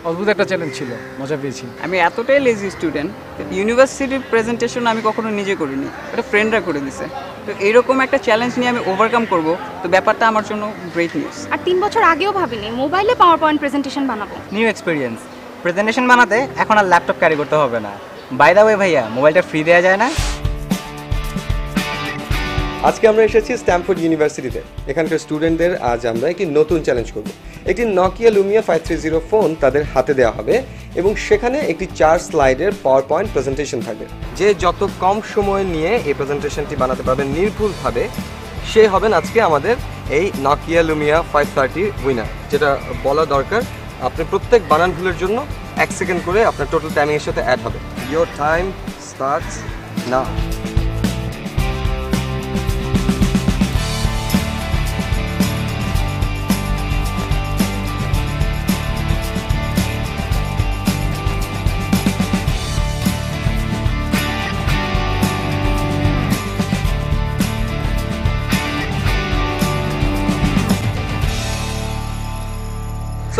অদ্ভুত একটা চ্যালেঞ্জ ছিল, মজা পেয়েছি। আমি এতটাই লেজি স্টুডেন্ট, ইউনিভার্সিটির প্রেজেন্টেশন আমি কখনো নিজে করিনি, এটা ফ্রেন্ডরা করে দিছে। তো এইরকম একটা চ্যালেঞ্জ নিয়ে আমি ওভারকাম করব, তো ব্যাপারটা আমার জন্য গ্রেট নিউজ। আর 3 বছর আগেও ভাবিনি মোবাইলে পাওয়ার পয়েন্ট প্রেজেন্টেশন বানাবো। New experience. প্রেজেন্টেশন বানাতে এখন আর ল্যাপটপ ক্যারি করতে হবে না। বাই দ্য ওয়ে ভাইয়া, মোবাইলটা ফ্রি দেওয়া যায় না? আজকে আমরা এসেছি স্ট্যামফোর্ড ইউনিভার্সিটিতে। এখানকার স্টুডেন্টদের আজ আমরা একটি নতুন চ্যালেঞ্জ করব। একটি নকিয়া লুমিয়া 530 ফোন তাদের হাতে দেওয়া হবে এবং সেখানে একটি 4 স্লাইডের পাওয়ার পয়েন্ট প্রেজেন্টেশন থাকবে। যে যত কম সময় নিয়ে এই প্রেজেন্টেশনটি বানাতে পারবে নির্ভুলভাবে, সে হবেন আজকে আমাদের এই নকিয়া লুমিয়া 530 উইনার। যেটা বলা দরকার, আপনি প্রত্যেক বানান ভুলের জন্য 1 সেকেন্ড করে আপনার টোটাল টাইমিংয়ের সাথে অ্যাড হবে। Your time starts now.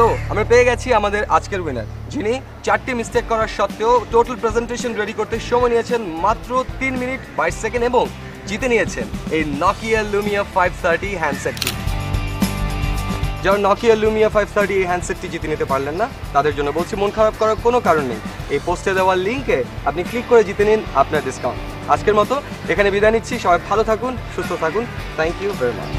So আমরা পেয়ে গেছি আমাদের আজকের উইনার, যিনি 4টি মিস্টেক করার সত্ত্বেও টোটাল প্রেজেন্টেশন রেডি করতে সময় নিয়েছেন মাত্র 3 মিনিট 22 সেকেন্ড এবং জিতে নিয়েছেন এই নকিয়া লুমিয়া 530 হ্যান্ডসেটটি। যারা নকিয়া লুমিয়া 530 এই হ্যান্ডসেটটি জিতে নিতে পারলেন না, তাদের জন্য বলছি মন খারাপ করার কোনো কারণ নেই। এই পোস্টে দেওয়া লিঙ্কে আপনি ক্লিক করে জিতে নিন আপনার ডিসকাউন্ট। আজকের মতো এখানে বিদায় নিচ্ছি। সবাই ভালো থাকুন, সুস্থ থাকুন। Thank you very much.